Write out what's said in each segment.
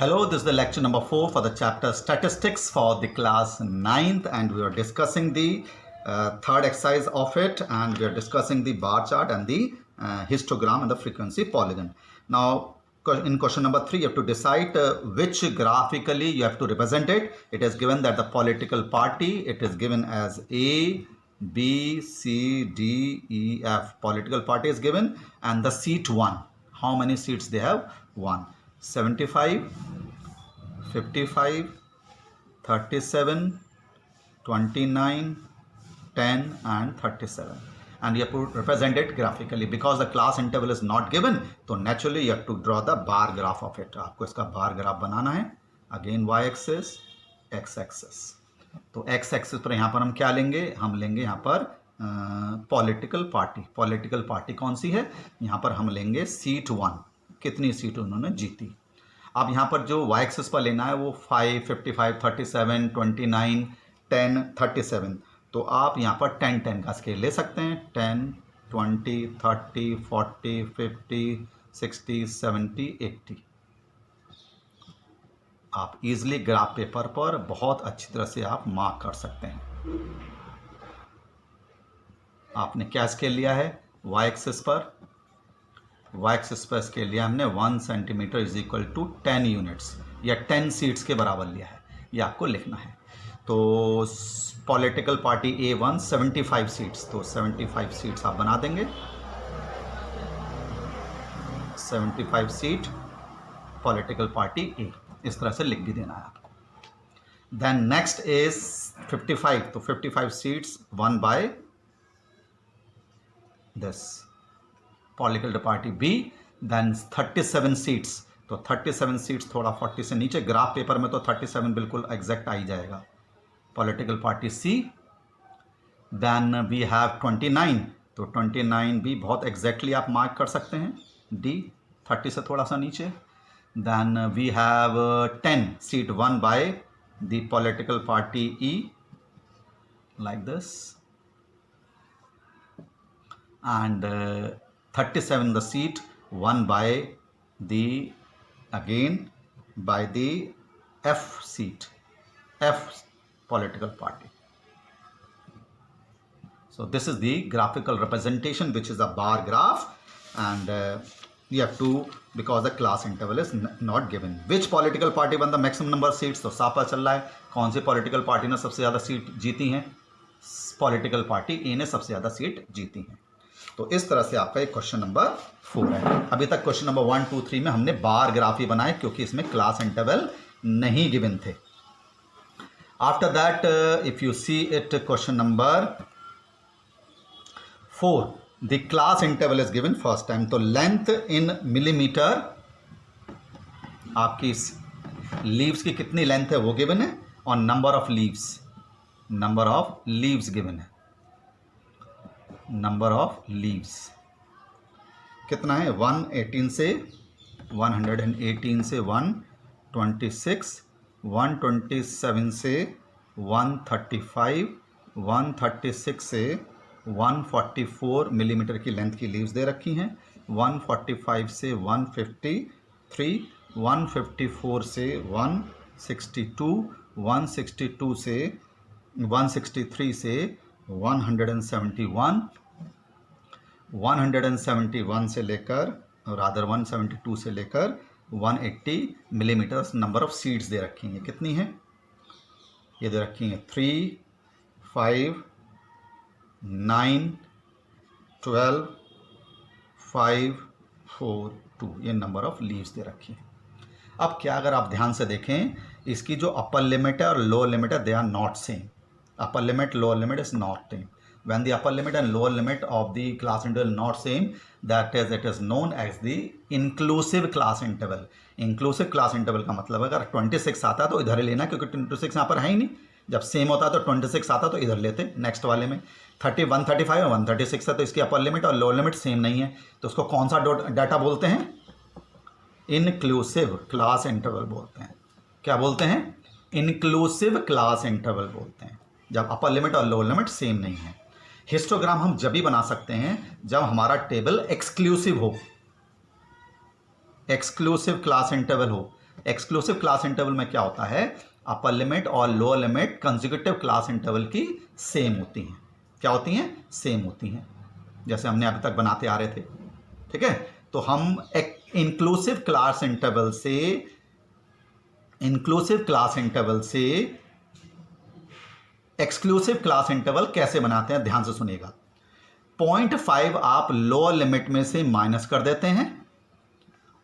Hello, this is the lecture number 4 for the chapter Statistics for the class 9th, and we are discussing the third exercise of it, and we are discussing the bar chart and the histogram and the frequency polygon. Now, in question number 3, you have to decide which graphically you have to represent it. It is given that the political party, it is given as A, B, C, D, E, F. Political party is given, and the seat 1. How many seats they have? 1. 75, 55, 37, 29, 10 and 37, and you have to represent it graphically. Because the class interval is not given, so naturally you have to draw the bar graph of it. आपको इसका bar graph बनाना है. Again y axis, x axis. तो x axis पर यहाँ पर हम क्या लेंगे? हम लेंगे यहाँ पर पॉलिटिकल पार्टी. पॉलिटिकल पार्टी कौन सी है? यहाँ पर हम लेंगे सीट 1. कितनी सीट उन्होंने जीती. अब यहाँ पर जो y एक्सिस पर लेना है वो 5, 55, 37, 29, 10, 37. तो आप यहाँ पर 10 का स्केल ले सकते हैं. 10, 20, 30, 40, 50, 60, 70, 80. आप इजीली ग्राफ पेपर पर बहुत अच्छी तरह से आप मार्क कर सकते हैं. आपने क्या स्केल लिया है? y एक्सिस पर. y एक्सिस पर स्केल लिया हमने 1 centimetre is equal to 10 units या 10 सीट्स के बराबर लिया है. ये आपको लिखना है. तो पॉलिटिकल पार्टी A1 75 सीट्स, तो 75 सीट्स आप बना देंगे. 75 सीट पॉलिटिकल पार्टी A, इस तरह से लिख भी देना है आपको. देन नेक्स्ट इज 55, तो 55 seats 1 by this political party B. Then 37 seats, तो 37 सीट्स थोड़ा 40 से नीचे. ग्राफ पेपर में तो 37 बिल्कुल एग्जैक्ट आ ही जाएगा. Political party C. Then we have 29, तो 29 भी बहुत एग्जैक्टली आप मार्क कर सकते हैं. D 30 से थोड़ा सा नीचे. Then we have 10 seat 1 by the political party E, like this. And 37 the seat 1 by the again by the F seat, F political party. So this is the graphical representation, which is a bar graph, and you have to, because the class interval is not given. Which political party won the maximum number of seats? तो साफ पता चल रहा है कौन सी political party ने सबसे ज़्यादा सीट जीती हैं. पॉलिटिकल पार्टी A ने सबसे ज़्यादा सीट जीती हैं. तो इस तरह से आपका एक क्वेश्चन नंबर 4 है. अभी तक क्वेश्चन नंबर 1, 2, 3 में हमने बार ग्राफ ही बनाए क्योंकि इसमें क्लास इंटरवल नहीं गिवन थे. After that if you see it question number 4, the class interval is given first time. तो लेंथ इन मिलीमीटर, आपकी लीव्स की कितनी लेंथ है वो गिवन है, और नंबर ऑफ लीव्स गिवन है. नंबर ऑफ लीव्स कितना है? 118 से 118 से 126, 127 से 135, 136 से 144 मिलीमीटर की लेंथ की लीव्स दे रखी हैं. 145 से 153, 154 से 162, 162 से 163 से 171, 171 से लेकर रादर 172 से लेकर 180 मिलीमीटर नंबर ऑफ सीट्स दे रखी हैं. कितनी हैं? ये दे रखी हैं 3, 5, 9, 12, 5, 4, 2. ये नंबर ऑफ लीव्स दे रखी हैं. अब क्या, अगर आप ध्यान से देखें, इसकी जो अपर लिमिट है और लोअर लिमिट है, they are not same. Upper limit, lower limit is not same. When the upper limit and lower limit of the class interval not same, that is, it is known as the inclusive class interval. Inclusive class interval का मतलब अगर 26 आता है तो इधर ही लेना, क्योंकि 26 यहाँ पर है ही नहीं. जब सेम होता है तो 26 आता तो इधर लेते. नेक्स्ट वाले में 31, 35 और 136 है, तो इसकी अपर लिमिट और लोअर लिमिट सेम नहीं है. तो उसको कौन सा डाटा बोलते हैं? इनक्लूसिव क्लास इंटरवल बोलते हैं. क्या बोलते हैं? इनक्लूसिव क्लास इंटरवल बोलते हैं, जब अपर लिमिट और लोअर लिमिट सेम नहीं है. हिस्टोग्राम हम जब भी बना सकते हैं जब हमारा टेबल एक्सक्लूसिव हो, एक्सक्लूसिव क्लास इंटरवल हो. एक्सक्लूसिव क्लास इंटरवल में क्या होता है, अपर लिमिट और lower limit consecutive class interval की सेम होती हैं। क्या होती हैं? सेम होती हैं, जैसे हमने अभी तक बनाते आ रहे थे। ठीक है, तो हम एक इंक्लूसिव क्लास इंटरवल से एक्सक्लूसिव क्लास इंटरवल कैसे बनाते हैं, ध्यान से सुनिएगा। 0.5 आप लोअर लिमिट में से माइनस कर देते हैं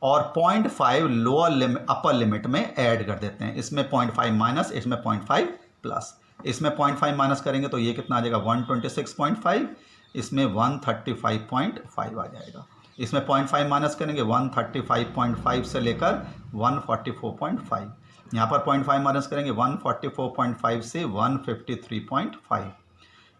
और 0.5 अपर लिमिट में ऐड कर देते हैं। इसमें 0.5 माइनस, इसमें 0.5 प्लस। इसमें 0.5 माइनस करेंगे तो ये कितना आ जाएगा, 126.5। इसमें 135.5 आ जाएगा। इसमें 0.5 माइनस करेंगे 135.5 से लेकर 144.5। यहाँ पर 0.5 माइनस करेंगे 144.5 से 153.5।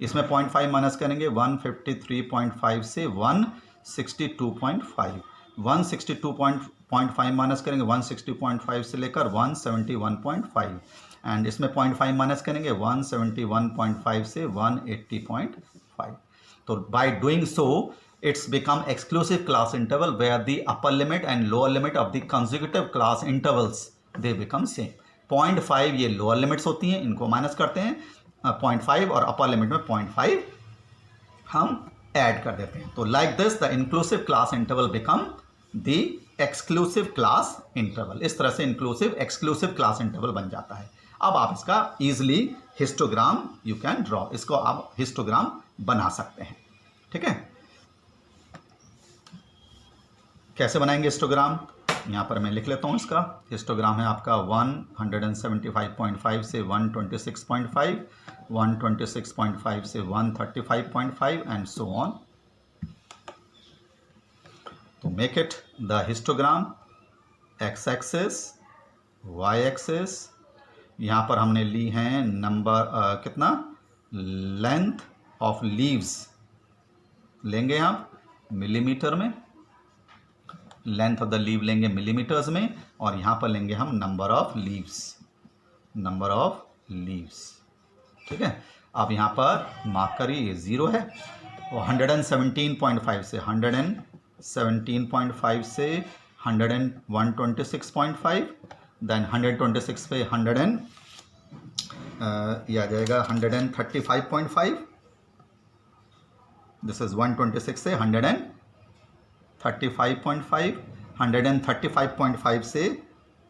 इसमें 0.5 माइनस करेंगे 153.5 से 162.5। 162.5 माइनस करेंगे 160.5 से लेकर 171.5। एंड इसमें 0.5 माइनस करेंगे 171.5 से 180.5। तो by doing so it's become exclusive class interval where the upper limit and lower limit of the consecutive class intervals they become same. 0.5 ये lower limits होती हैं, इनको माइनस करते हैं 0.5 और upper limit में 0.5 हम ऐड कर देते हैं। तो like this the inclusive class interval become the exclusive class interval। इस तरह से inclusive exclusive class interval बन जाता है। अब आप इसका easily histogram you can draw, इसको आप histogram बना सकते हैं। ठीक है, कैसे बनाएंगे हिस्टोग्राम, यहाँ पर मैं लिख लेता हूँ। इसका हिस्टोग्राम है आपका 175.5 से 126.5, 126.5 से 135.5 एंड सो ऑन। तो make it the histogram, x axis, y axis, यहाँ पर हमने ली हैं नंबर कितना, लेंथ ऑफ लीव्स लेंगे आप मिलीमीटर में, लेंथ ऑफ द लीव लेंगे मिलीमीटर्स में, और यहाँ पर लेंगे हम नंबर ऑफ लीव्स। ठीक है, अब यहाँ पर मार्क करिए, ये 0 है। और 117.5 से 117.5 से 126.5, देन 126 पे 100 ये आ जाएगा 135.5। दिस इज 126 से 135.5, 135.5 से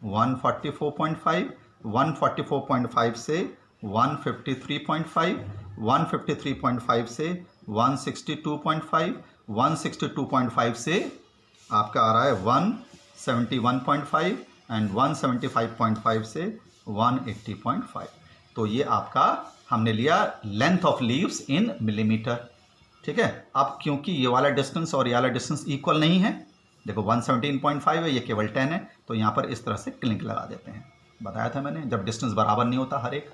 144.5, 144.5 से 153.5, 153.5 से 162.5, 162.5 से आपका आ रहा है 171.5 एंड 175.5 से 180.5। तो ये आपका हमने लिया length of leaves in millimetre. ठीक है, अब क्योंकि ये वाला डिस्टेंस और ये वाला डिस्टेंस इक्वल नहीं है, देखो 117.5 है, ये केवल 10 है, तो यहाँ पर इस तरह से क्लिंक लगा देते हैं। बताया था मैंने, जब डिस्टेंस बराबर नहीं होता हर एक।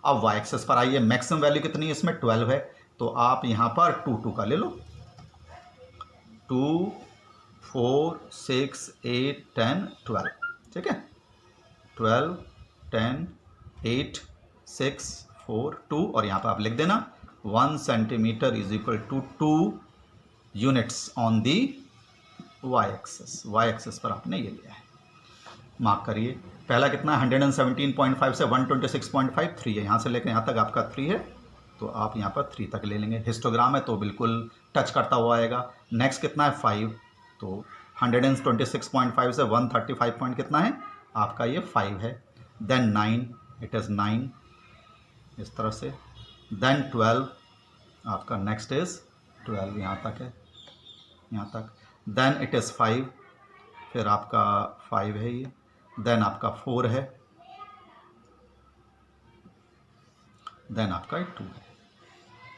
अब वाई एक्सेस पर आइए, मैक्सिमम वैल्यू कितनी है इसमें, 12 है, तो आप यहाँ पर 2 का ले लो। 2, 4, 6, 8, 10, 12। ठीक है, 12, 10, 8, 6, 4, 2, और यहाँ पर आप लिख देना 1 centimetre is equal to 2 units on the y axes. Y axes पर आपने ये लिया है, मार्क करिए। पहला कितना है, 117.5 से 126.5, 3 है, यहाँ से लेकर यहाँ तक आपका 3 है, तो आप यहाँ पर 3 तक ले लेंगे। हिस्टोग्राम है तो बिल्कुल टच करता हुआ आएगा। नेक्स्ट कितना है, 5, तो 126.5 से 135 पॉइंट कितना है आपका, ये 5 है। देन 9, इट इज़ 9 इस तरह से। देन 12 आपका नेक्स्ट इज 12, यहाँ तक है, यहाँ तक। देन इट इज़ 5, फिर आपका 5 है ये, देन आपका 4 है, देन आपका 2 है।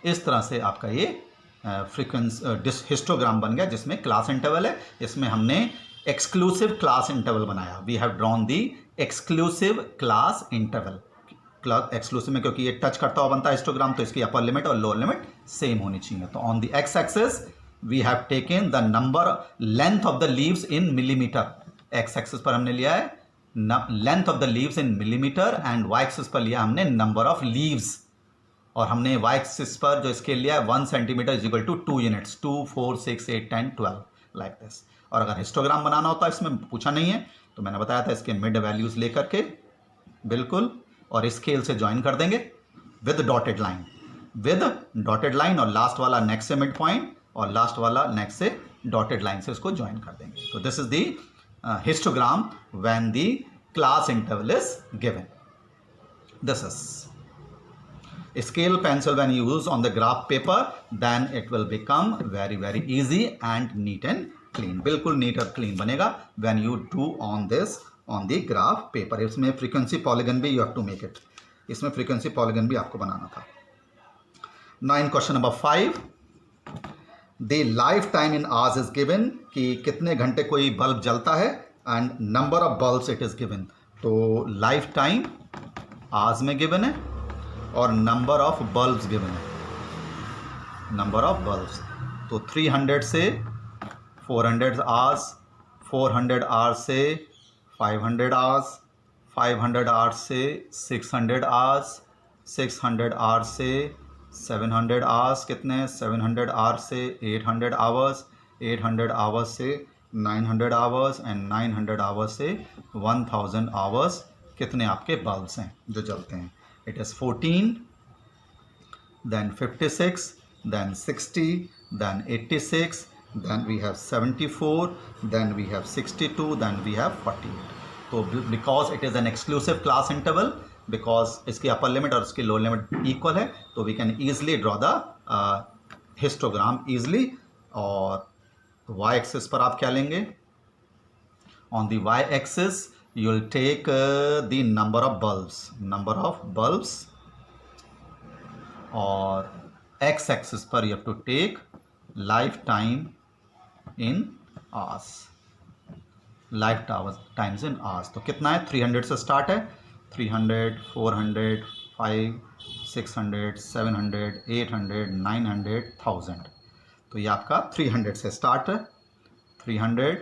इस तरह से आपका ये फ्रीक्वेंसी हिस्टोग्राम बन गया, जिसमें क्लास इंटरवल है। इसमें हमने एक्सक्लूसिव क्लास इंटरवल बनाया। We have drawn the exclusive class interval. Exclusive में क्योंकि ये टच करता हुआ बनता है हिस्टोग्राम, तो इसकी अपर लिमिट और लोअर लिमिट सेम होनी चाहिए। तो on the x axis we have taken the number length of the leaves in millimetre. X axis पर हमने लिया है length of the leaves in millimetre, and y axis पर लिया हमने नंबर ऑफ लीव्स, और हमने वाई एक्सिस पर जो स्केल लिया है 1 centimetre is equal to 2 units, 2, 4, 6, 8, 10, 12 like this. और अगर हिस्टोग्राम बनाना होता है, इसमें पूछा नहीं है, तो मैंने बताया था इसके मिड वैल्यूज़ लेकर के बिल्कुल, और स्केल से ज्वाइन कर देंगे विद डॉटेड लाइन, और लास्ट वाला नेक्स्ट से मिड पॉइंट और लास्ट वाला नेक्स्ट से डॉटेड लाइन से उसको ज्वाइन कर देंगे. तो this is the histogram when the class interval is given. This is scale pencil when used on the graph paper, then it will become very easy and neat and clean. बिल्कुल neat और clean बनेगा when you do on this on the graph paper. इसमें frequency polygon भी you have to make it. इसमें frequency polygon भी आपको बनाना था. Now in question number 5, the lifetime in hours is given, कि कितने घंटे कोई बल्ब जलता है and number of bulbs it is given. तो lifetime hours में given है और नंबर ऑफ बल्ब्स गिवन है, नंबर ऑफ बल्ब्स. तो 300 से 400 आवर्स, 400 आवर्स से 500 आवर्स, 500 आवर्स से 600 आवर्स, 600 आवर्स से 700 आवर्स, कितने 700 आवर्स से 800 आवर्स, 800 आवर्स से 900 आवर्स एंड 900 आवर्स से 1000 आवर्स. कितने आपके बल्ब्स हैं जो जलते हैं? It is 14, then 56, then 60, then 86, then we have 74, then we have 62, then we have 48. So because it is an exclusive class interval, because इसकी upper limit और इसकी lower limit equal है, तो we can easily draw the histogram easily. और y axis पर आप क्या लेंगे? On the y axis you will take the number of bulbs, और x axis पर you have to take lifetime in hours, times in hours. तो कितना है? 300 से स्टार्ट है, 300, 400, 5, 600, 700, 800, 900, 1000. तो ये आपका 300 से स्टार्ट है, 300,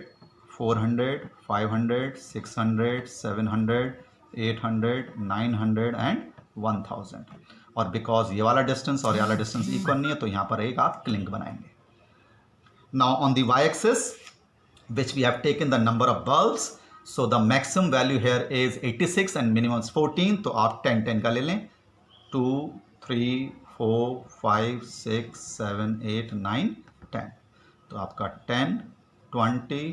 400, 500, 600, 700, 800, 900 एंड 1000. और बिकॉज ये वाला डिस्टेंस और ये वाला डिस्टेंस इक्वल नहीं है, तो यहाँ पर एक आप क्लिंक बनाएंगे. Now on the y axis which we have taken the number of bulbs, so the maximum value here is 86 and minimum 14. तो आप 10 का ले लें. 2, 3, 4, 5, 6, 7, 8, 9, 10. तो आपका 10, 20,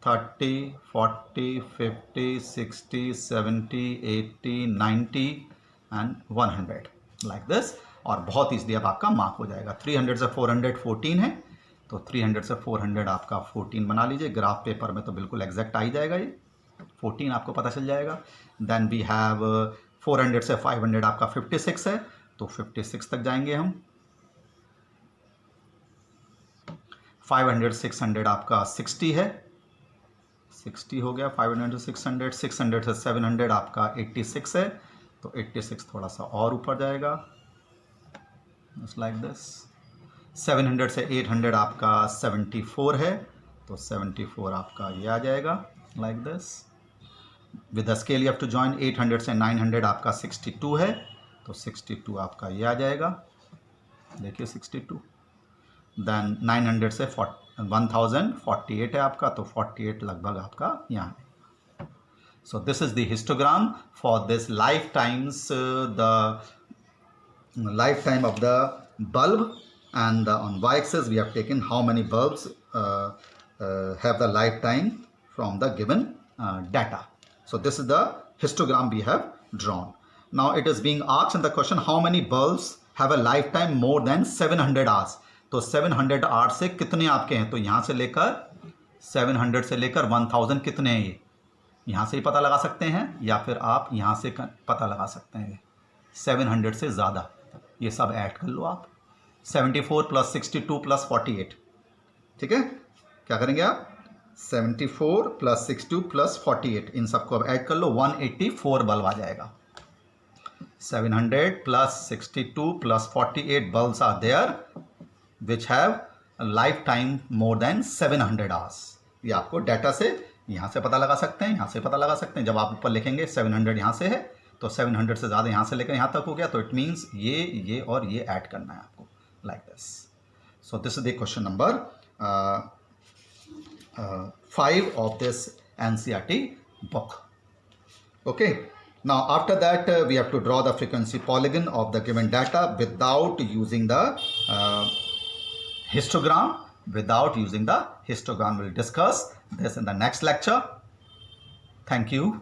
30, 40, 50, 60, 70, 80, 90 एंड 100 लाइक दिस. और बहुत ईजिली अब आपका मार्क हो जाएगा. 300 से 400 14 है, तो 300 से 400 आपका 14 बना लीजिए. ग्राफ पेपर में तो बिल्कुल एग्जैक्ट आ ही जाएगा, ये 14 आपको पता चल जाएगा. देन वी हैव 400 से 500 आपका 56 है, तो 56 तक जाएंगे हम. 500 600 आपका 60 है, 60 हो गया. 500 से 600, 600 से 700 आपका 86 है, तो 86 थोड़ा सा और ऊपर जाएगा, जस्ट लाइक दिस. 700 से 800 आपका 74 है, तो 74 आपका ये आ जाएगा like this. With the scale you have to join. 800 से 900 आपका 62 है, तो 62 आपका ये आ जाएगा, देखिए 62. देन 900 से 1048 है आपका, तो 48 लगभग आपका यहाँ है. So this is the histogram for this lifetimes, the lifetime of the bulb, and on y-axis we have taken how many bulbs have the lifetime from the given data. So this is the histogram we have drawn. Now it is being asked in the question, how many bulbs have a lifetime more than 700 hours. तो 700 hours से कितने आपके हैं? तो यहाँ से लेकर 700 से लेकर 1000 कितने हैं? ये यहाँ से ही पता लगा सकते हैं, या फिर आप यहाँ से पता लगा सकते हैं. 700 से ज़्यादा, ये सब ऐड कर लो आप. 74 प्लस 62 प्लस 48, ठीक है. क्या करेंगे आप? 74 प्लस 62 प्लस 48, इन सबको अब ऐड कर लो. 184 बल्ब आ जाएगा. 700 plus 62 plus 48 bulbs are there which have life time more than 700 hours. ये आपको डाटा से यहाँ से पता लगा सकते हैं, यहाँ से पता लगा सकते हैं. जब आप ऊपर लिखेंगे 700 यहाँ से है, तो 700 से ज़्यादा यहाँ से लेकर यहाँ तक हो गया, तो इट मीन्स ये और ये ऐड करना है आपको like this. So this is the question number 5 of this NCERT book. Okay. Now after that we have to draw the frequency polygon of the given data without using the histogram. We'll discuss this in the next lecture. Thank you.